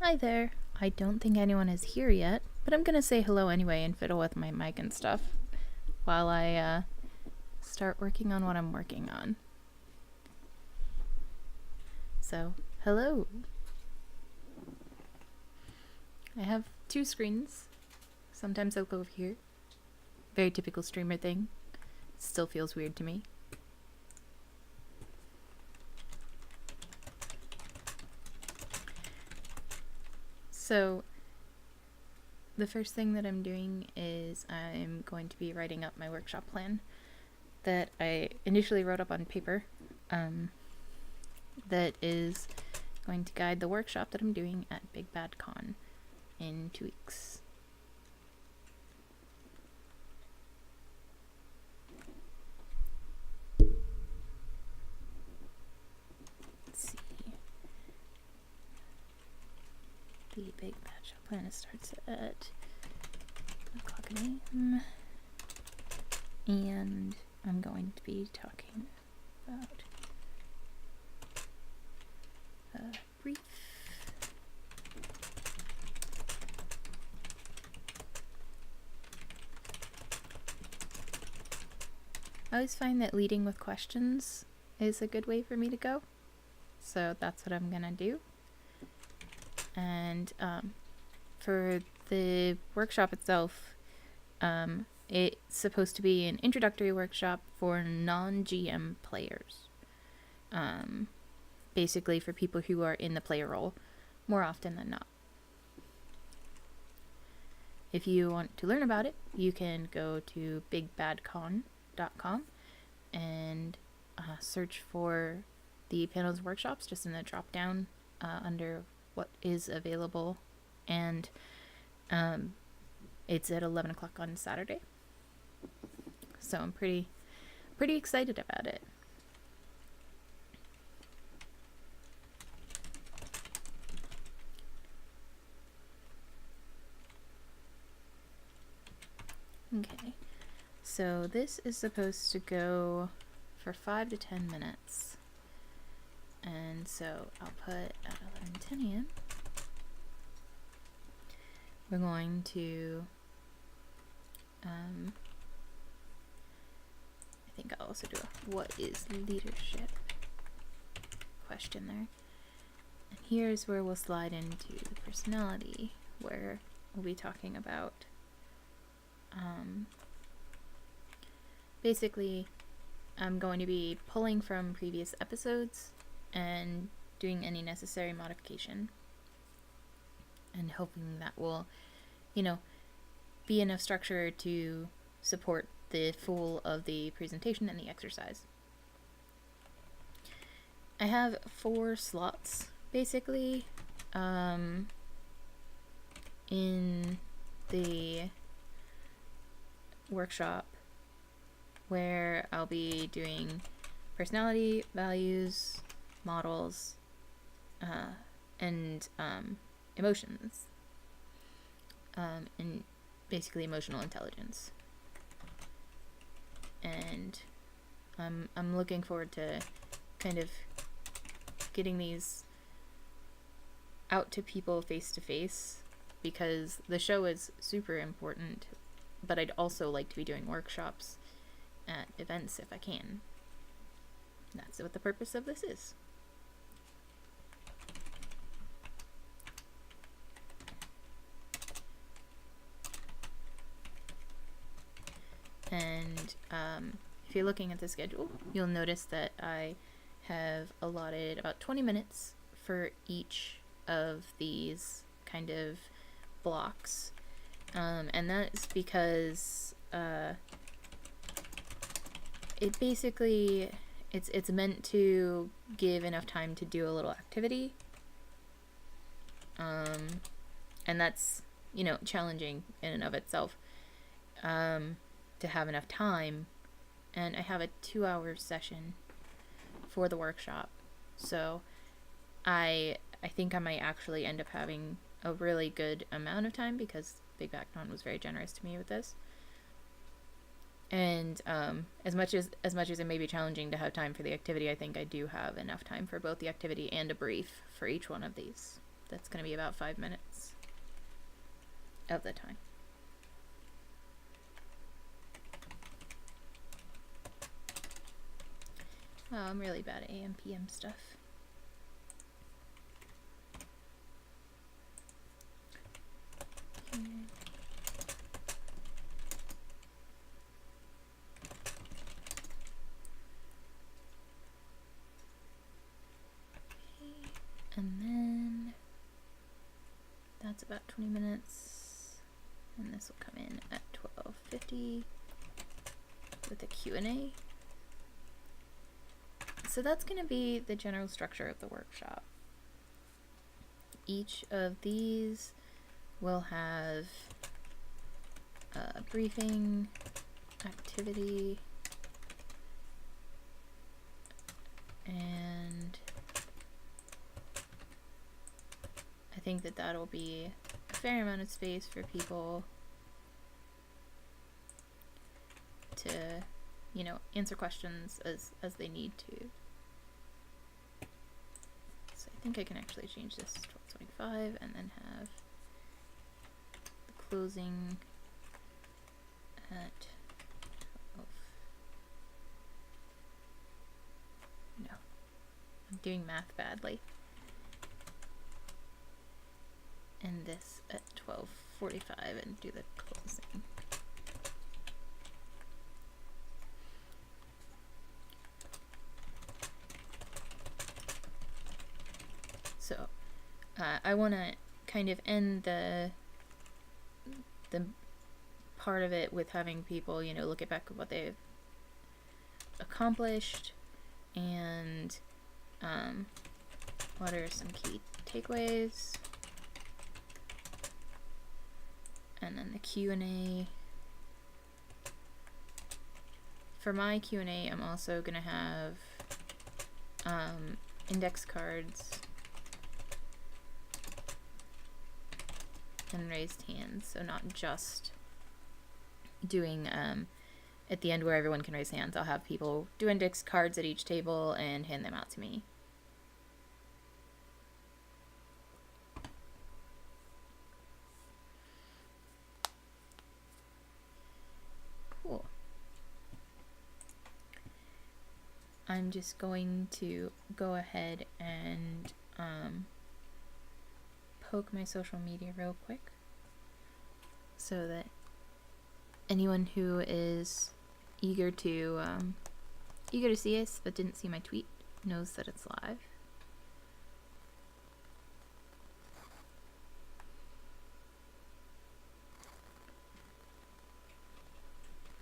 Hi there. I don't think anyone is here yet, but I'm gonna say hello anyway and fiddle with my mic and stuff while I start working on what I'm working on. So, hello. I have two screens. Sometimes I'll go over here. Very typical streamer thing. Still feels weird to me. So, the first thing that I'm doing is I'm going to be writing up my workshop plan that I initially wrote up on paper. That is going to guide the workshop that I'm doing at Big Bad Con in 2 weeks. Let's see. The Big Bad Shop plan starts at 1 o'clock a.m. And I'm going to be talking about brief. I always find that leading with questions is a good way for me to go. So that's what I'm gonna do. And for the workshop itself, it's supposed to be an introductory workshop for non-GM players. Basically for people who are in the player role more often than not. If you want to learn about it, you can go to bigbadcon.com and search for the panels workshops just in the drop down under what is available, and it's at 11 o'clock on Saturday. So I'm pretty excited about it. Okay, so this is supposed to go for 5 to 10 minutes. And so I'll put at 11:10 a.m. We're going to, I think I'll also do a what is leadership question there. And here's where we'll slide into the personality, where we'll be talking about basically I'm going to be pulling from previous episodes and doing any necessary modification and hoping that will, be enough structure to support the full of the presentation and the exercise. I have 4 slots basically in the workshop where I'll be doing personality, values, models, and emotions, and basically emotional intelligence. And I'm looking forward to kind of getting these out to people face to face, because the show is super important, but I'd also like to be doing workshops at events if I can. That's what the purpose of this is. And if you're looking at the schedule, you'll notice that I have allotted about 20 minutes for each of these kind of blocks. And that's because it basically, it's meant to give enough time to do a little activity. And that's, challenging in and of itself. To have enough time, and I have a 2-hour session for the workshop, so I think I might actually end up having a really good amount of time, because Big Bad Con was very generous to me with this. And as much as it may be challenging to have time for the activity, I think I do have enough time for both the activity and a brief for each one of these. that's going to be about 5 minutes of the time. Oh, I'm really bad at AM PM stuff. Okay. And then that's about 20 minutes, and this will come in at 12:50 with a Q&A. So that's going to be the general structure of the workshop. Each of these will have a briefing, activity, and I think that that'll be a fair amount of space for people to, you know, answer questions as they need to. So I think I can actually change this to 12:25 and then have the closing at 12. No, I'm doing math badly. And this at 12:45 and do the closing. So I want to kind of end the part of it with having people, you know, look back at what they've accomplished and what are some key takeaways. And then the Q&A. For my Q&A, I'm also going to have index cards and raised hands. So not just doing at the end where everyone can raise hands. I'll have people do index cards at each table and hand them out to me. Cool. I'm just going to go ahead and poke my social media real quick so that anyone who is eager to see us but didn't see my tweet knows that it's live.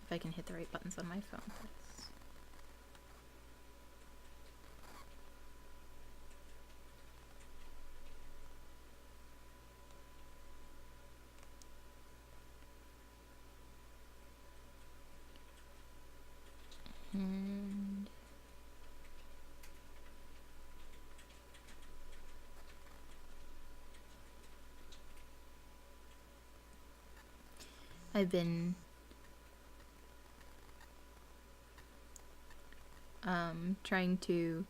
If I can hit the right buttons on my phone first. And I've been trying to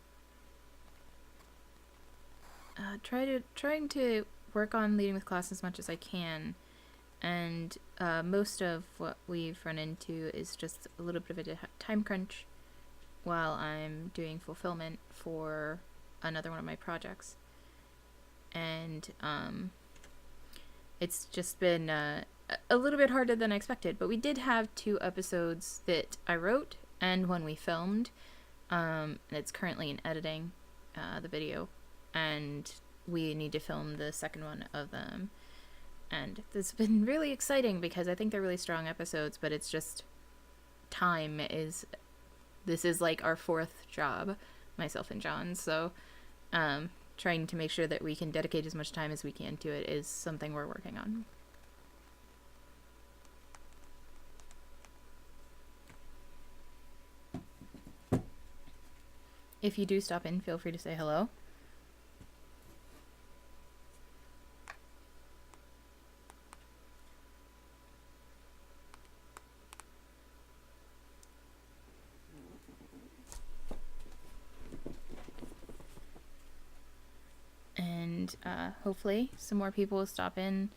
work on leading with class as much as I can, and most of what we've run into is just a little bit of a time crunch while I'm doing fulfillment for another one of my projects, and it's just been a little bit harder than I expected. But we did have 2 episodes that I wrote and one we filmed, and it's currently in editing, the video, and we need to film the second one of them. And it's been really exciting because I think they're really strong episodes, but it's just this is like our 4th job, myself and John, so trying to make sure that we can dedicate as much time as we can to it is something we're working on. If you do stop in, feel free to say hello. And hopefully some more people will stop in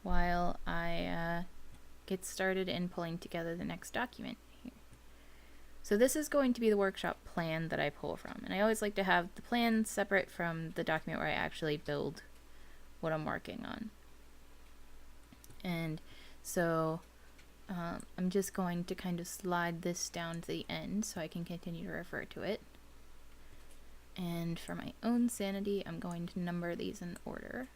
while I get started in pulling together the next document here. So this is going to be the workshop plan that I pull from, and I always like to have the plan separate from the document where I actually build what I'm working on. And so I'm just going to kind of slide this down to the end so I can continue to refer to it. And for my own sanity, I'm going to number these in order.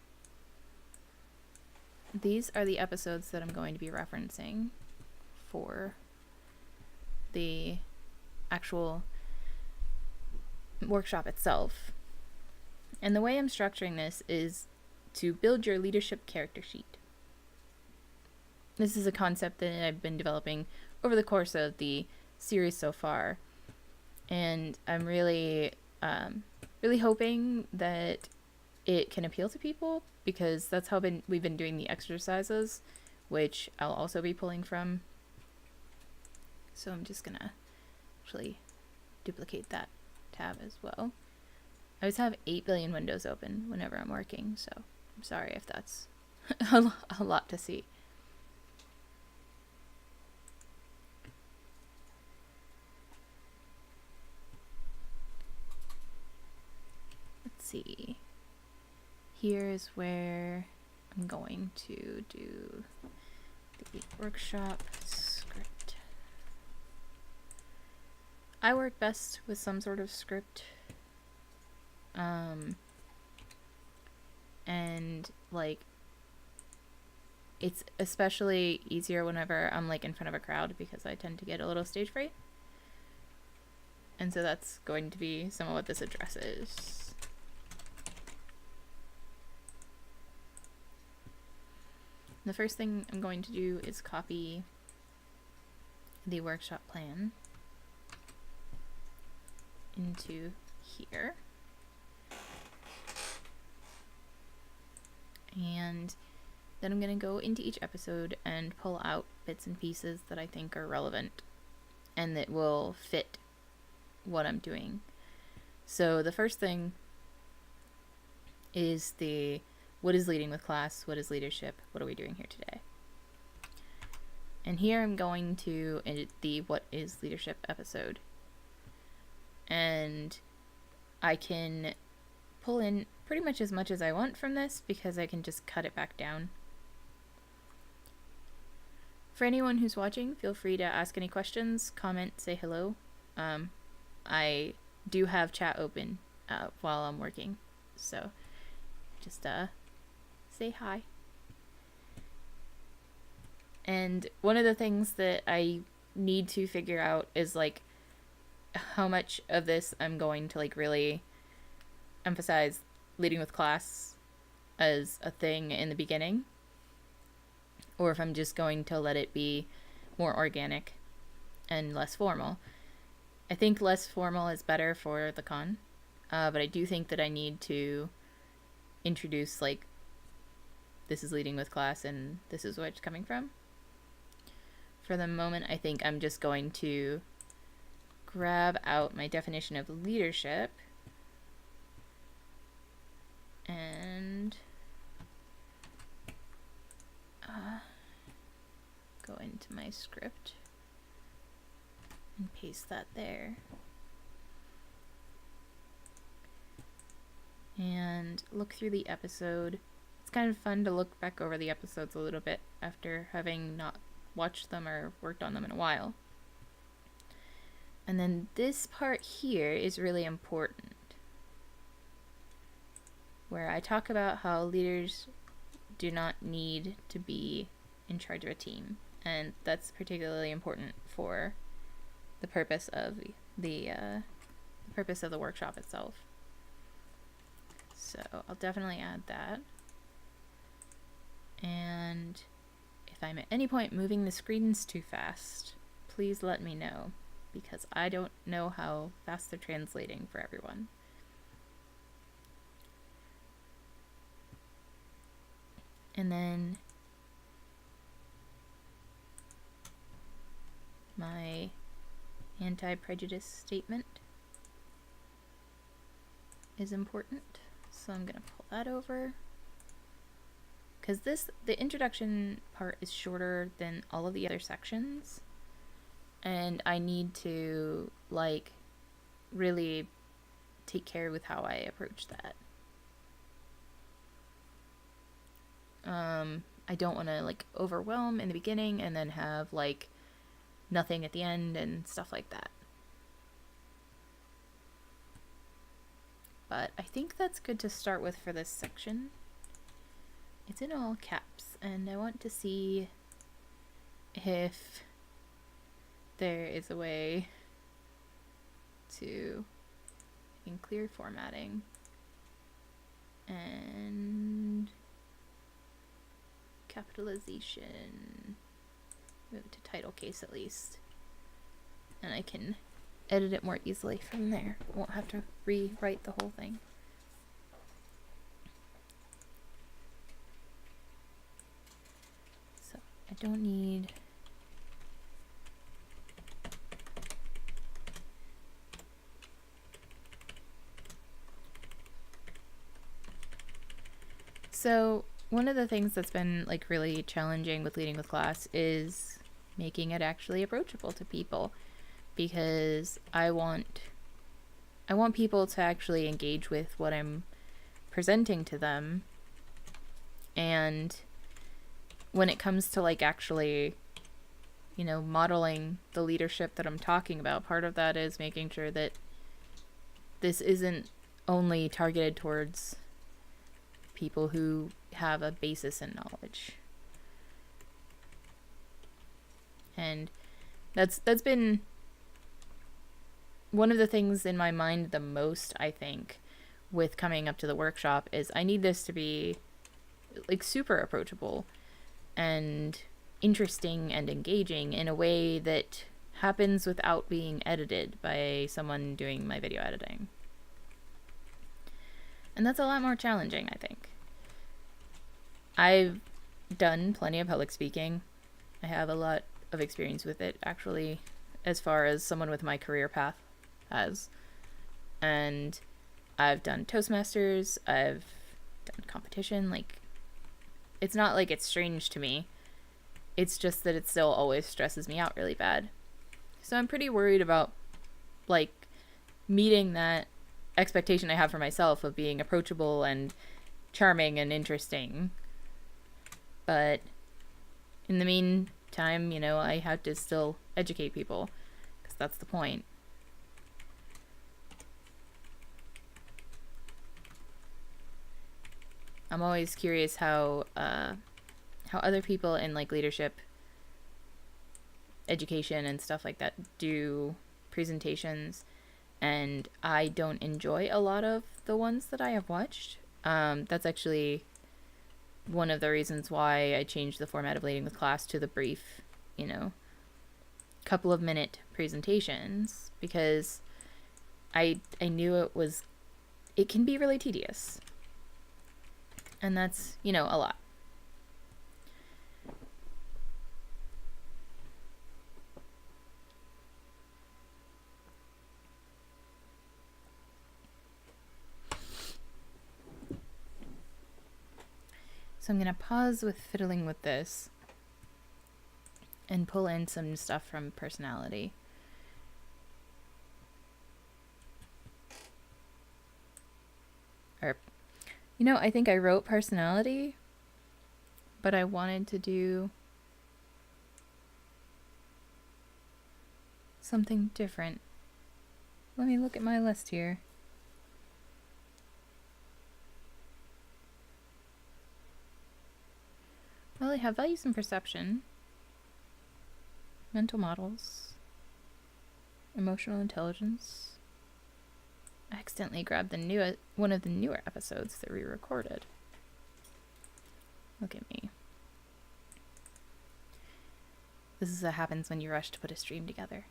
These are the episodes that I'm going to be referencing for the actual workshop itself. And the way I'm structuring this is to build your leadership character sheet. This is a concept that I've been developing over the course of the series so far, and I'm really hoping that it can appeal to people, because that's how we've been doing the exercises, which I'll also be pulling from. So I'm just gonna actually duplicate that tab as well. I always have 8 billion windows open whenever I'm working, so I'm sorry if that's a lot to see. Let's see. Here's where I'm going to do the workshop script. I work best with some sort of script. And like, it's especially easier whenever I'm like in front of a crowd, because I tend to get a little stage fright. And so that's going to be some of what this addresses. The first thing I'm going to do is copy the workshop plan into here. And then I'm going to go into each episode and pull out bits and pieces that I think are relevant and that will fit what I'm doing. So the first thing is the what is leading with class, what is leadership, what are we doing here today? And here I'm going to edit the what is leadership episode. And I can pull in pretty much as much as I want from this, because I can just cut it back down. For anyone who's watching, feel free to ask any questions, comment, say hello. I do have chat open while I'm working, so just say hi. And one of the things that I need to figure out is like how much of this I'm going to like really emphasize leading with class as a thing in the beginning, or if I'm just going to let it be more organic and less formal. I think less formal is better for the con, but I do think that I need to introduce like, this is leading with class and this is where it's coming from. For the moment, I think I'm just going to grab out my definition of leadership and go into my script and paste that there. And look through the episode. It's kind of fun to look back over the episodes a little bit after having not watched them or worked on them in a while. And then this part here is really important, where I talk about how leaders do not need to be in charge of a team, and that's particularly important for the purpose of the workshop itself. So I'll definitely add that. And if I'm at any point moving the screens too fast, please let me know, because I don't know how fast they're translating for everyone. And then my anti-prejudice statement is important. So I'm gonna pull that over. Because the introduction part is shorter than all of the other sections. And I need to, like, really take care with how I approach that. I don't want to, like, overwhelm in the beginning and then have, like, nothing at the end and stuff like that. But I think that's good to start with for this section. It's in all caps, and I want to see if there is a way to in clear formatting and capitalization, move it to title case at least, and I can edit it more easily from there. I won't have to rewrite the whole thing. So I don't need So one of the things that's been like really challenging with leading with class is making it actually approachable to people, because I want people to actually engage with what I'm presenting to them. And when it comes to like actually, you know, modeling the leadership that I'm talking about, part of that is making sure that this isn't only targeted towards people who have a basis in knowledge. And that's been one of the things in my mind the most, I think, with coming up to the workshop, is I need this to be like super approachable and interesting and engaging in a way that happens without being edited by someone doing my video editing. And that's a lot more challenging, I think. I've done plenty of public speaking. I have a lot of experience with it, actually, as far as someone with my career path has. And I've done Toastmasters, I've done competition. Like, it's not like it's strange to me. It's just that it still always stresses me out really bad. So I'm pretty worried about, like, meeting that expectation I have for myself of being approachable and charming and interesting. But in the meantime, you know, I have to still educate people, because that's the point. I'm always curious how other people in like leadership, education, and stuff like that do presentations, and I don't enjoy a lot of the ones that I have watched. That's actually one of the reasons why I changed the format of leading with class to the brief, you know, couple of minute presentations, because I knew it can be really tedious. And that's, you know, a lot. So I'm going to pause with fiddling with this and pull in some stuff from personality. Or, you know, I think I wrote personality, but I wanted to do something different. Let me look at my list here. Well, I have values and perception, mental models, emotional intelligence. I accidentally grabbed one of the newer episodes that we recorded. Look at me. This is what happens when you rush to put a stream together.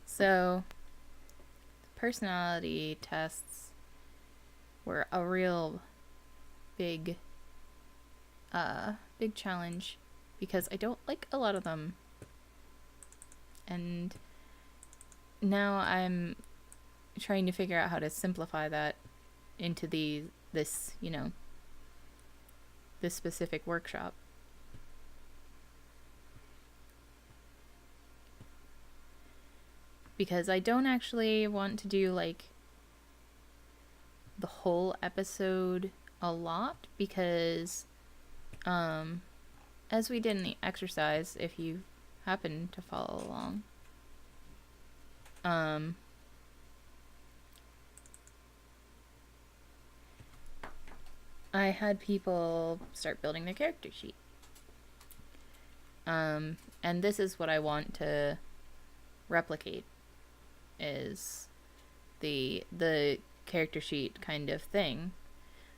So, the personality tests were a real big challenge, because I don't like a lot of them. And now I'm trying to figure out how to simplify that into this this specific workshop. Because I don't actually want to do like the whole episode a lot, because as we did in the exercise, if you happen to follow along, I had people start building their character sheet. And this is what I want to replicate, is the character sheet kind of thing.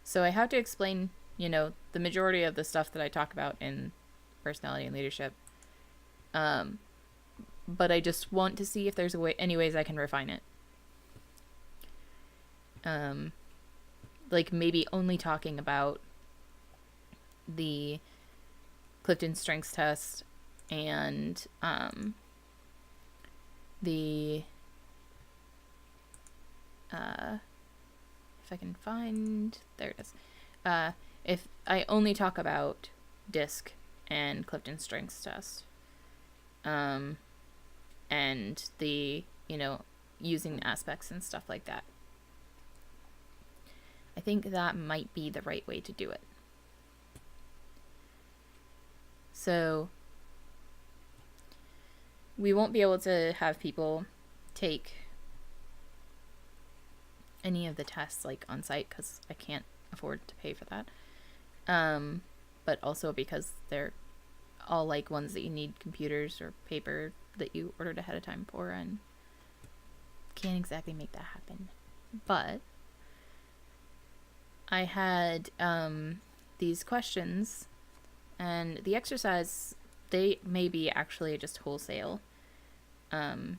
So I have to explain, the majority of the stuff that I talk about in personality and leadership. But I just want to see if there's any ways I can refine it. Like maybe only talking about the Clifton Strengths test and the if I can find, there it is. If I only talk about DISC and Clifton Strengths test, and the using aspects and stuff like that. I think that might be the right way to do it. So we won't be able to have people take any of the tests like on site because I can't afford to pay for that. But also because they're all like ones that you need computers or paper that you ordered ahead of time for, and can't exactly make that happen. But I had these questions, and the exercise, they may be actually just wholesale and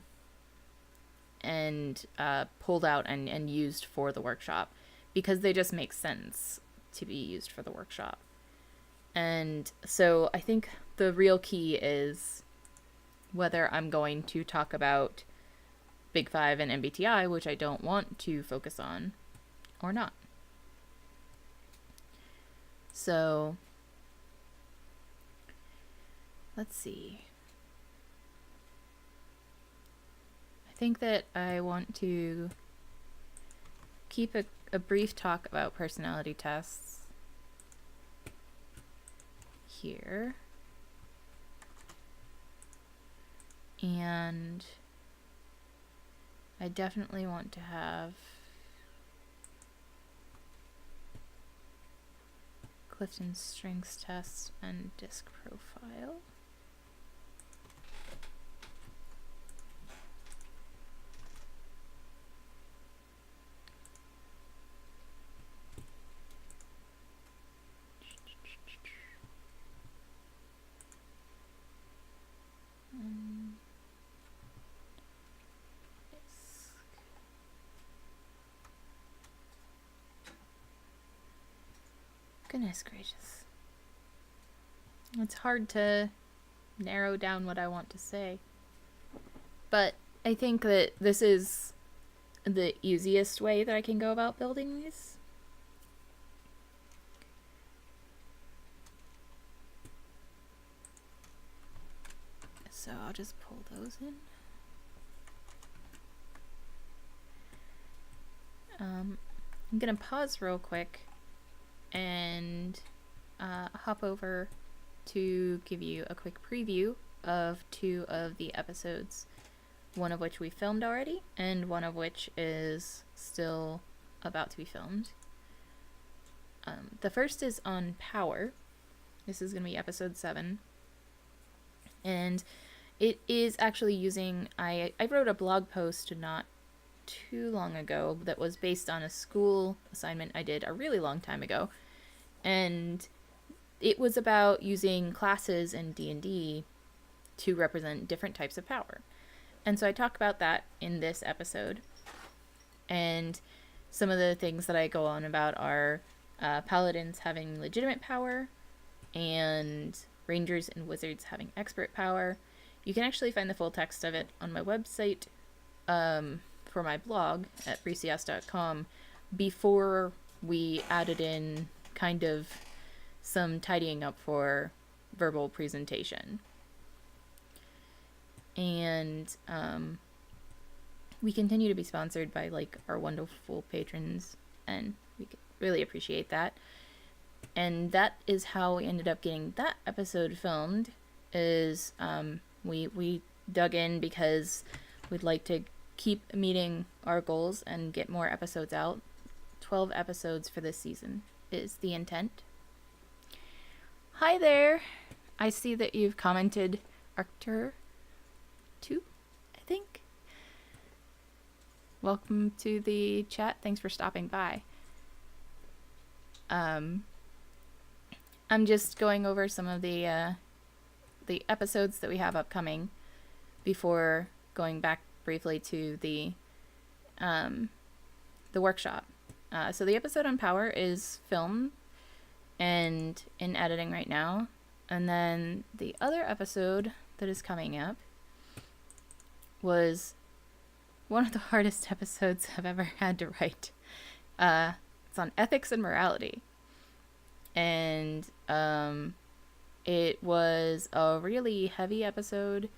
pulled out and used for the workshop because they just make sense to be used for the workshop. And so I think the real key is whether I'm going to talk about Big Five and MBTI, which I don't want to focus on, or not. So let's see. I think that I want to keep a brief talk about personality tests here. And I definitely want to have Clifton Strengths test and DISC profile. Goodness gracious. It's hard to narrow down what I want to say. But I think that this is the easiest way that I can go about building these. So I'll just pull those in. I'm gonna pause real quick and hop over to give you a quick preview of 2 of the episodes, one of which we filmed already and one of which is still about to be filmed. The first is on power. This is going to be episode 7, and it is actually using, I wrote a blog post not too long ago that was based on a school assignment I did a really long time ago, and it was about using classes in D&D to represent different types of power. And so I talk about that in this episode, and some of the things that I go on about are paladins having legitimate power and rangers and wizards having expert power. You can actually find the full text of it on my website for my blog at briecias.com before we added in kind of some tidying up for verbal presentation. And we continue to be sponsored by like our wonderful patrons, and we really appreciate that. And that is how we ended up getting that episode filmed. Is we dug in because we'd like to keep meeting our goals and get more episodes out. 12 episodes for this season is the intent. Hi there. I see that you've commented Arctur 2, I think. Welcome to the chat. Thanks for stopping by. I'm just going over some of the episodes that we have upcoming before going back briefly to the workshop. So the episode on power is filmed and in editing right now. And then the other episode that is coming up was one of the hardest episodes I've ever had to write. It's on ethics and morality. And it was a really heavy episode,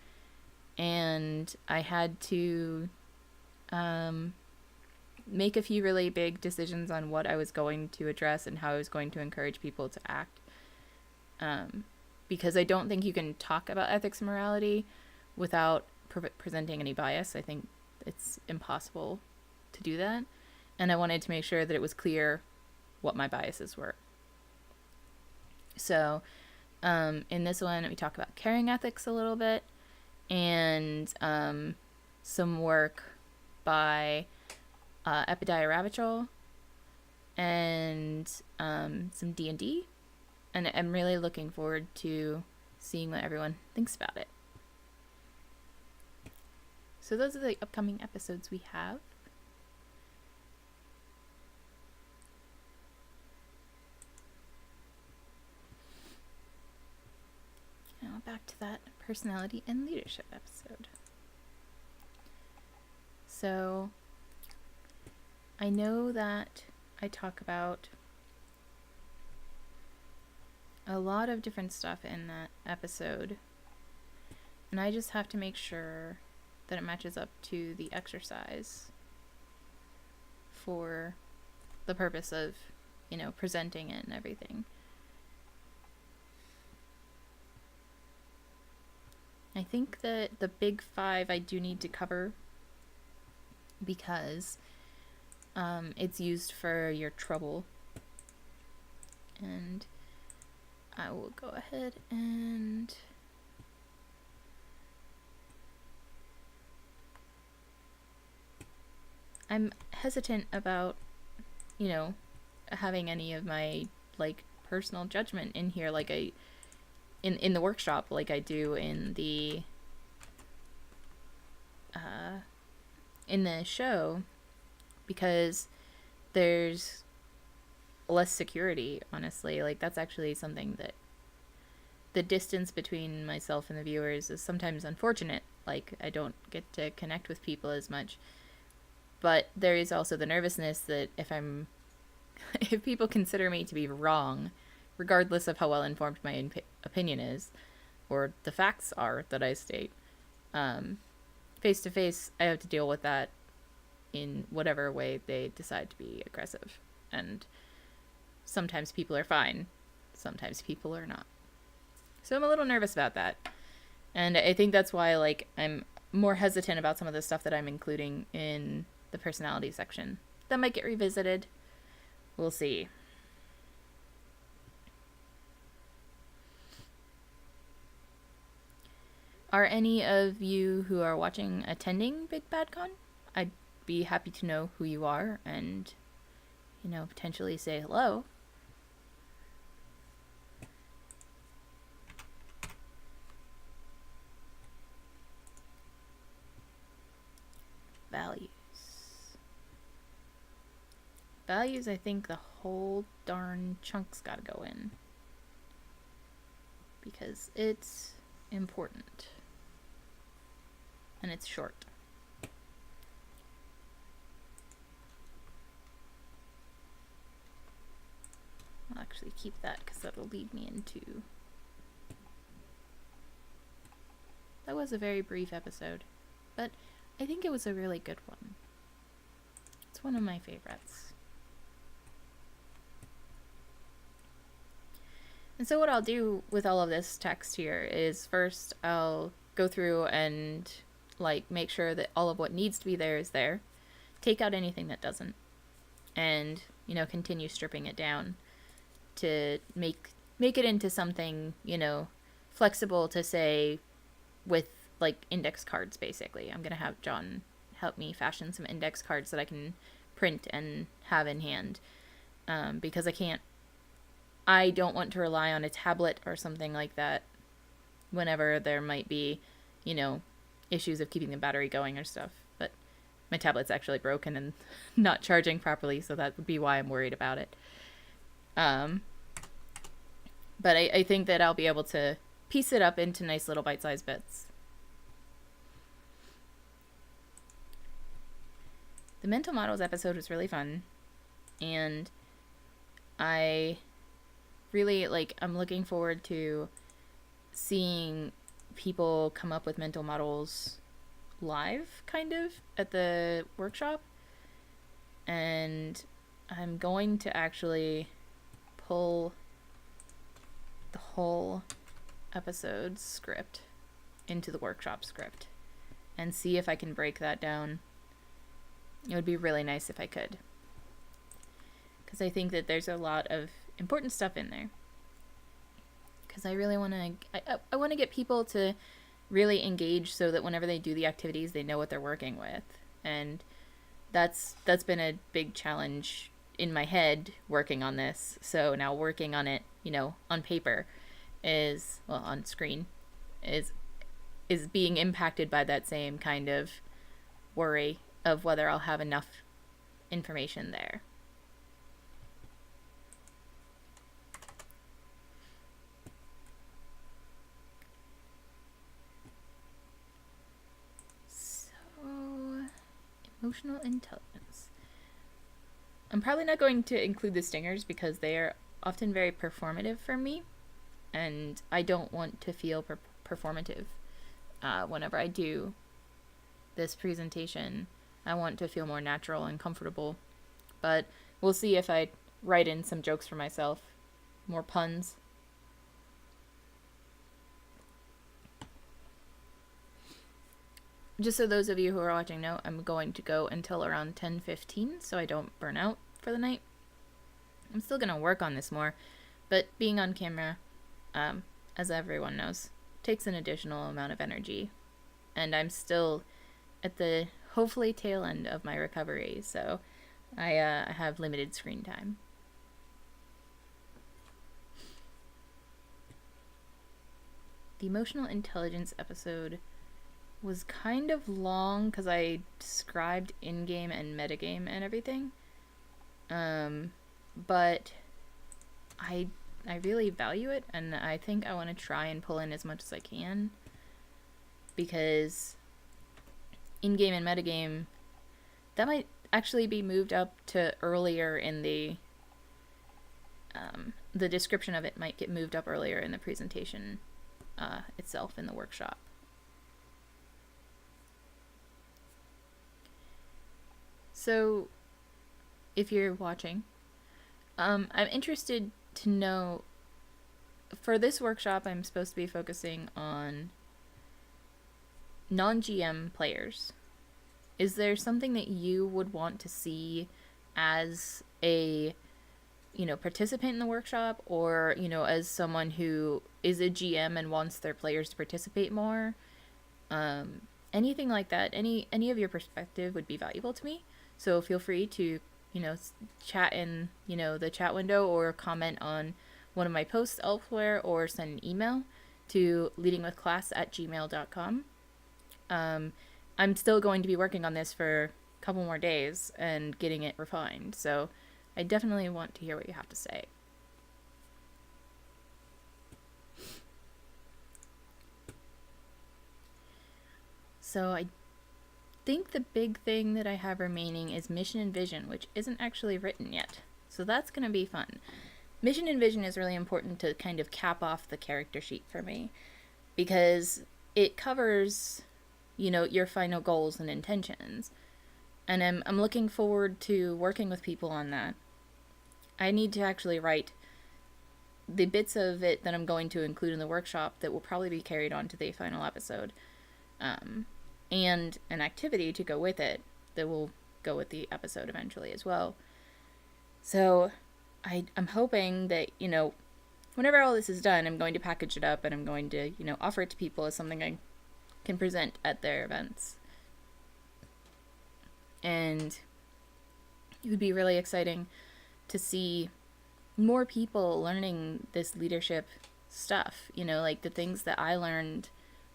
and I had to make a few really big decisions on what I was going to address and how I was going to encourage people to act. Because I don't think you can talk about ethics and morality without presenting any bias. I think it's impossible to do that. And I wanted to make sure that it was clear what my biases were. So in this one, we talk about caring ethics a little bit, and some work by Epidiah Ravachol, and some D&D. And I'm really looking forward to seeing what everyone thinks about it. So those are the upcoming episodes we have. Now back to that personality and leadership episode. So I know that I talk about a lot of different stuff in that episode, and I just have to make sure that it matches up to the exercise for the purpose of, presenting it and everything. I think that the big 5 I do need to cover because it's used for your trouble. And I will go ahead and I'm hesitant about, having any of my personal judgment in here in the workshop like I do in the show, because there's less security, honestly. That's actually something that the distance between myself and the viewers is sometimes unfortunate. I don't get to connect with people as much. But there is also the nervousness that if people consider me to be wrong, regardless of how well informed my opinion is, or the facts are that I state, face to face, I have to deal with that in whatever way they decide to be aggressive. And sometimes people are fine, sometimes people are not. So I'm a little nervous about that. And I think that's why I'm more hesitant about some of the stuff that I'm including in the personality section. That might get revisited. We'll see. Are any of you who are watching attending Big Bad Con? I'd be happy to know who you are and, potentially say hello. Values, I think the whole darn chunk's gotta go in. Because it's important. And it's short. I'll actually keep that because that'll lead me into... That was a very brief episode, but I think it was a really good one. It's one of my favorites. And so what I'll do with all of this text here is first I'll go through and like make sure that all of what needs to be there is there, take out anything that doesn't, and continue stripping it down to make it into something flexible to say with like index cards. Basically, I'm gonna have John help me fashion some index cards that I can print and have in hand, because I don't want to rely on a tablet or something like that whenever there might be issues of keeping the battery going or stuff. But my tablet's actually broken and not charging properly, so that would be why I'm worried about it. But I think that I'll be able to piece it up into nice little bite-sized bits. The mental models episode was really fun, and I really I'm looking forward to seeing people come up with mental models live, kind of, at the workshop. And I'm going to actually pull the whole episode script into the workshop script and see if I can break that down. It would be really nice if I could, because I think that there's a lot of important stuff in there. Because I really want to, I want to get people to really engage so that whenever they do the activities, they know what they're working with. And that's been a big challenge in my head working on this. So now working on it, on paper on screen is being impacted by that same kind of worry of whether I'll have enough information there. Emotional intelligence. I'm probably not going to include the stingers because they are often very performative for me, and I don't want to feel performative whenever I do this presentation. I want to feel more natural and comfortable, but we'll see if I write in some jokes for myself, more puns. Just so those of you who are watching know, I'm going to go until around 10:15 so I don't burn out for the night. I'm still going to work on this more, but being on camera, as everyone knows, takes an additional amount of energy. And I'm still at the hopefully tail end of my recovery, so I have limited screen time. The emotional intelligence episode was kind of long because I described in-game and metagame and everything. But I really value it, and I think I want to try and pull in as much as I can, because in-game and metagame, that might actually be moved up to earlier in the description of it might get moved up earlier in the presentation itself in the workshop. So, if you're watching, I'm interested to know, for this workshop, I'm supposed to be focusing on non-GM players. Is there something that you would want to see as a, participant in the workshop, or, as someone who is a GM and wants their players to participate more? Anything like that, any of your perspective would be valuable to me. So feel free to, chat in, the chat window, or comment on one of my posts elsewhere, or send an email to leadingwithclass@gmail.com. I'm still going to be working on this for a couple more days and getting it refined, so I definitely want to hear what you have to say. So I think the big thing that I have remaining is mission and vision, which isn't actually written yet. So that's going to be fun. mission and vision is really important to kind of cap off the character sheet for me, because it covers, your final goals and intentions. And I'm looking forward to working with people on that. I need to actually write the bits of it that I'm going to include in the workshop that will probably be carried on to the final episode, and an activity to go with it that will go with the episode eventually as well. So I'm hoping that, whenever all this is done, I'm going to package it up and I'm going to, offer it to people as something I can present at their events. And it would be really exciting to see more people learning this leadership stuff, like the things that I learned,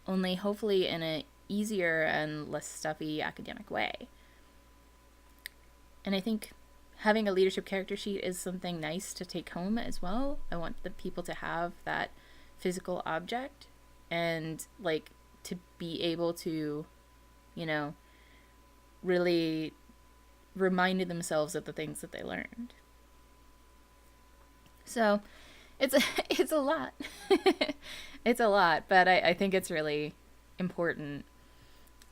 only hopefully in a easier and less stuffy academic way. And I think having a leadership character sheet is something nice to take home as well. I want the people to have that physical object and to be able to, really remind themselves of the things that they learned. So it's a lot. It's a lot, but I think it's really important.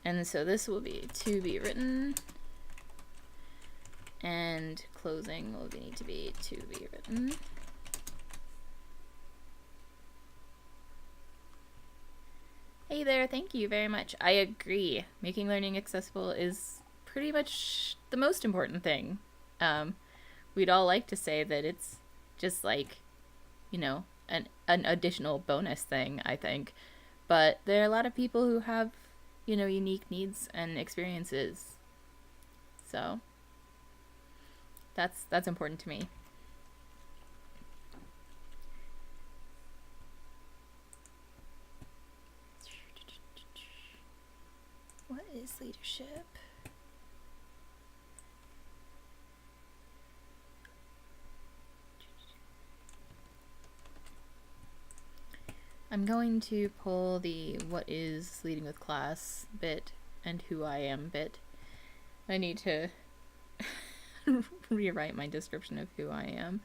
And so this will be to be written, and closing will need to be to be written. Hey there, thank you very much. I agree. Making learning accessible is pretty much the most important thing. We'd all like to say that it's just an additional bonus thing, I think. But there are a lot of people who have, unique needs and experiences. So that's important to me. What is leadership? I'm going to pull the what is leading with class bit and who I am bit. I need to rewrite my description of who I am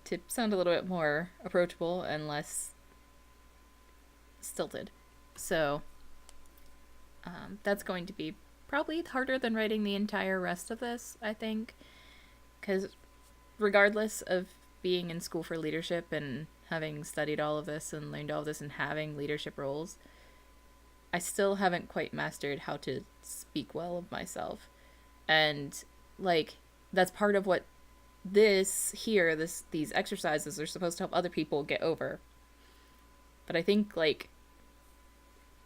to sound a little bit more approachable and less stilted. So that's going to be probably harder than writing the entire rest of this, I think, because regardless of being in school for leadership and having studied all of this and learned all of this and having leadership roles, I still haven't quite mastered how to speak well of myself. And that's part of what these exercises are supposed to help other people get over. But I think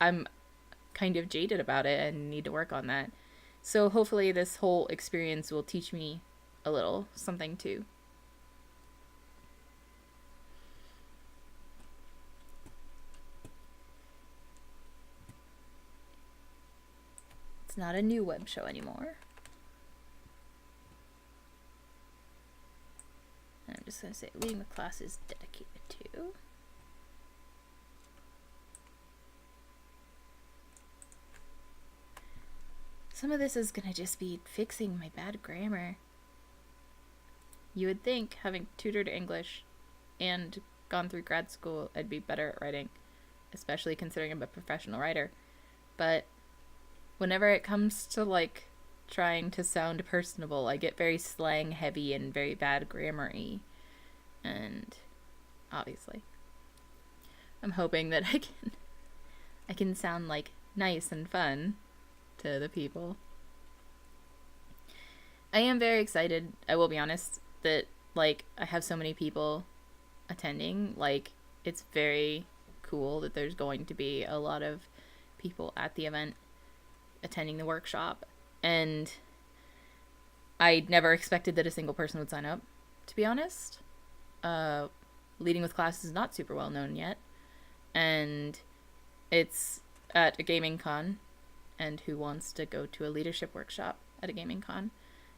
I'm kind of jaded about it and need to work on that. So hopefully this whole experience will teach me a little something too. It's not a new web show anymore. I'm just going to say leading the class is dedicated to. Some of this is going to just be fixing my bad grammar. You would think, having tutored English and gone through grad school, I'd be better at writing, especially considering I'm a professional writer. But whenever it comes to trying to sound personable, I get very slang heavy and very bad grammar-y. And obviously, I'm hoping that I can sound nice and fun to the people. I am very excited, I will be honest, that I have so many people attending. It's very cool that there's going to be a lot of people at the event attending the workshop, and I never expected that a single person would sign up, to be honest. Leading with Class is not super well known yet, and it's at a gaming con, and who wants to go to a leadership workshop at a gaming con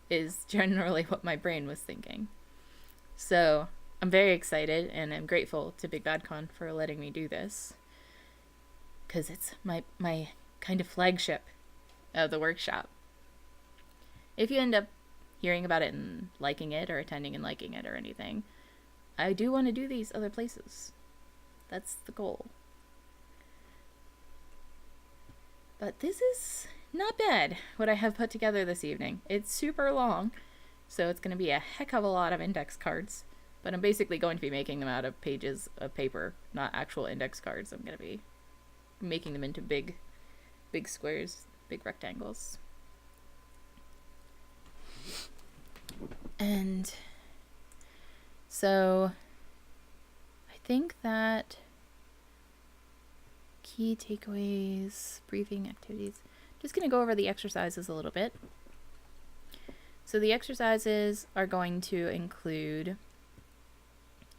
is generally what my brain was thinking. So I'm very excited, and I'm grateful to Big Bad Con for letting me do this, because it's my kind of flagship of the workshop. If you end up hearing about it and liking it, or attending and liking it or anything, I do want to do these other places. That's the goal. But this is not bad, what I have put together this evening. It's super long, so it's going to be a heck of a lot of index cards. But I'm basically going to be making them out of pages of paper, not actual index cards. I'm going to be making them into big squares, big rectangles. And so I think that key takeaways, briefing activities. Just going to go over the exercises a little bit. So the exercises are going to include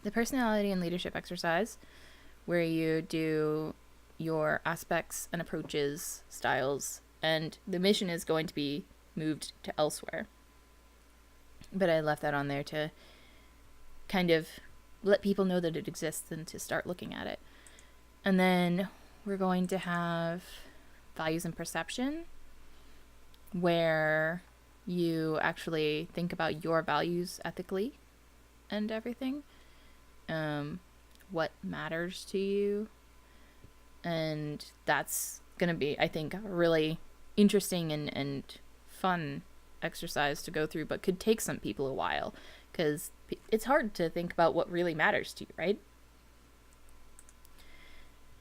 the personality and leadership exercise, where you do your aspects and approaches, styles, and the mission is going to be moved to elsewhere. But I left that on there to kind of let people know that it exists and to start looking at it. And then we're going to have values and perception, where you actually think about your values ethically and everything. What matters to you. And that's going to be, I think, a really interesting and fun exercise to go through, but could take some people a while, because it's hard to think about what really matters to you, right?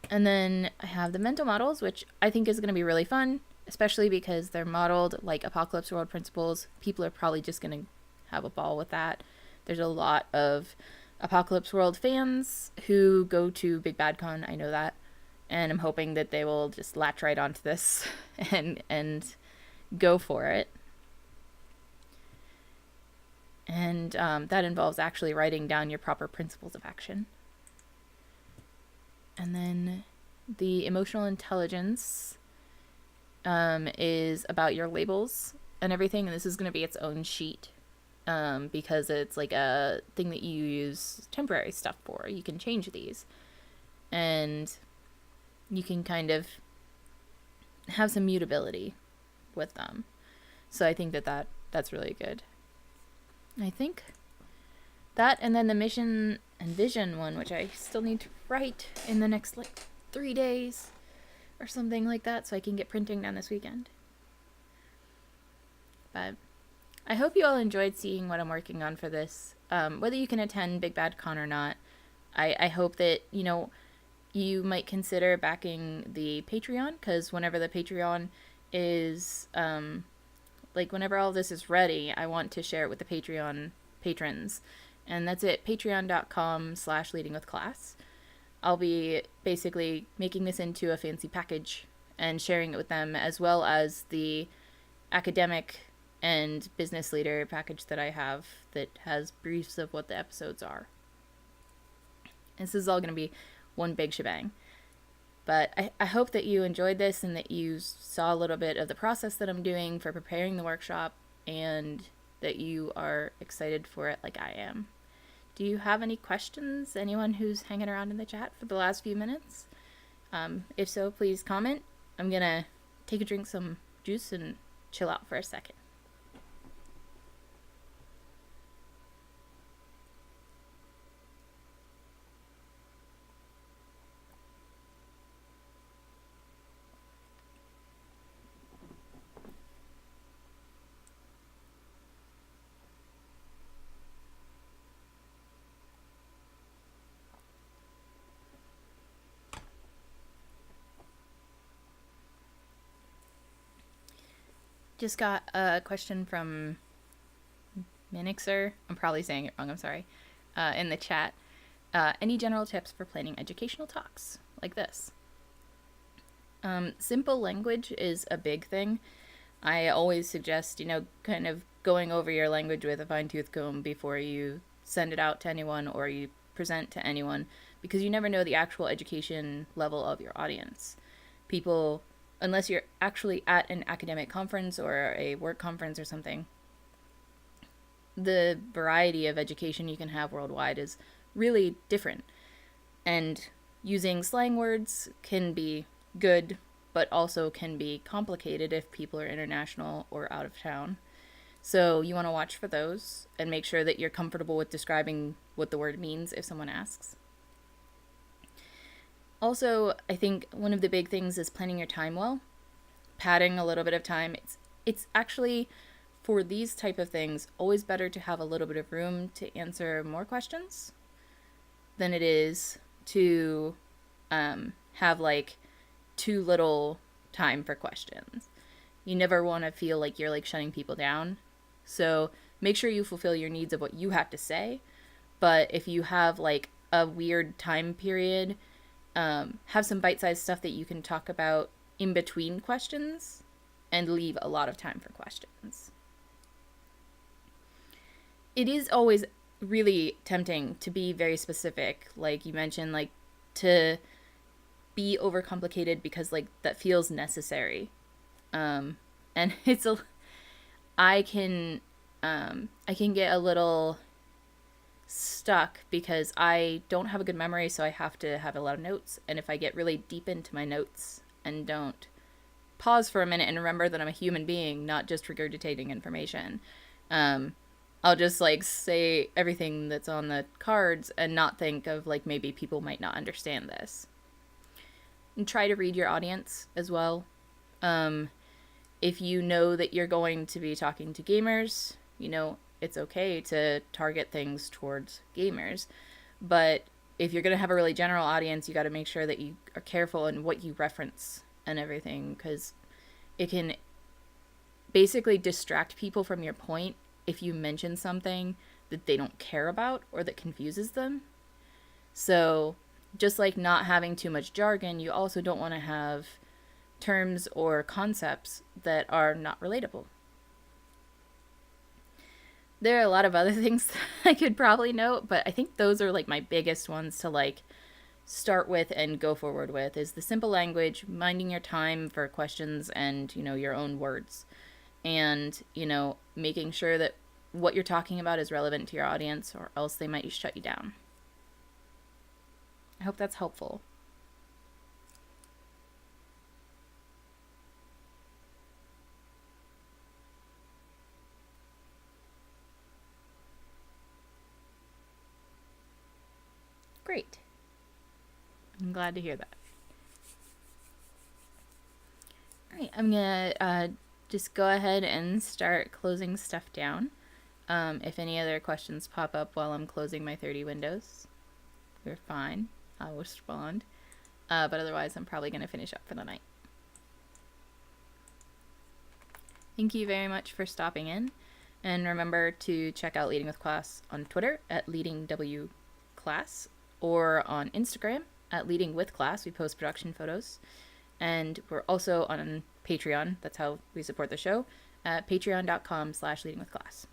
And then I have the mental models, which I think is going to be really fun, especially because they're modeled like Apocalypse World principles. People are probably just going to have a ball with that. There's a lot of Apocalypse World fans who go to Big Bad Con, I know that, and I'm hoping that they will just latch right onto this and go for it. And that involves actually writing down your proper principles of action. And then the emotional intelligence is about your labels and everything. And this is going to be its own sheet because it's like a thing that you use temporary stuff for. You can change these. And you can kind of have some mutability with them. So I think that's really good. I think that, and then the mission and vision one, which I still need to write in the next 3 days or something like that, so I can get printing done this weekend. But I hope you all enjoyed seeing what I'm working on for this. Whether you can attend Big Bad Con or not, I hope that, you might consider backing the Patreon, because whenever the Patreon is, whenever all this is ready, I want to share it with the Patreon patrons. And that's at patreon.com/leadingwithclass. I'll be basically making this into a fancy package and sharing it with them, as well as the academic and business leader package that I have that has briefs of what the episodes are. This is all going to be one big shebang. But I hope that you enjoyed this and that you saw a little bit of the process that I'm doing for preparing the workshop, and that you are excited for it like I am. Do you have any questions? Anyone who's hanging around in the chat for the last few minutes? If so, please comment. I'm going to take a drink some juice and chill out for a second. Just got a question from Minixer. I'm probably saying it wrong, I'm sorry. In the chat. Any general tips for planning educational talks like this? Simple language is a big thing. I always suggest, kind of going over your language with a fine-tooth comb before you send it out to anyone or you present to anyone, because you never know the actual education level of your audience. People, unless you're actually at an academic conference or a work conference or something, the variety of education you can have worldwide is really different. And using slang words can be good, but also can be complicated if people are international or out of town. So you want to watch for those and make sure that you're comfortable with describing what the word means if someone asks. Also, I think one of the big things is planning your time well, padding a little bit of time. It's actually, for these type of things, always better to have a little bit of room to answer more questions than it is to have like too little time for questions. You never want to feel like you're like shutting people down. So make sure you fulfill your needs of what you have to say. But if you have like a weird time period, have some bite-sized stuff that you can talk about in between questions and leave a lot of time for questions. It is always really tempting to be very specific, like you mentioned, like to be overcomplicated because like that feels necessary. And it's a I can get a little stuck because I don't have a good memory, so I have to have a lot of notes. And if I get really deep into my notes and don't pause for a minute and remember that I'm a human being, not just regurgitating information, I'll just like say everything that's on the cards and not think of like maybe people might not understand this. And try to read your audience as well. If you know that you're going to be talking to gamers, it's okay to target things towards gamers. But if you're going to have a really general audience, you got to make sure that you are careful in what you reference and everything, because it can basically distract people from your point if you mention something that they don't care about or that confuses them. So just like not having too much jargon, you also don't want to have terms or concepts that are not relatable. There are a lot of other things that I could probably note, but I think those are like my biggest ones to like start with and go forward with, is the simple language, minding your time for questions and, your own words. And, making sure that what you're talking about is relevant to your audience, or else they might shut you down. I hope that's helpful. Great. I'm glad to hear that. All right, I'm going to just go ahead and start closing stuff down. If any other questions pop up while I'm closing my 30 windows, we're fine. I'll respond. But otherwise, I'm probably going to finish up for the night. Thank you very much for stopping in. And remember to check out Leading with Class on Twitter at LeadingWClass, or on Instagram at Leading with Class. We post production photos. And we're also on Patreon. That's how we support the show, at patreon.com/leadingwithclass.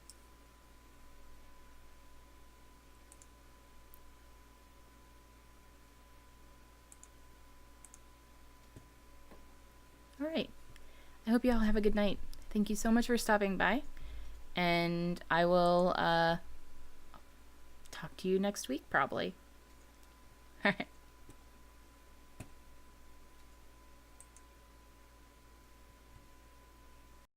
All right. I hope you all have a good night. Thank you so much for stopping by. And I will talk to you next week, probably. All right.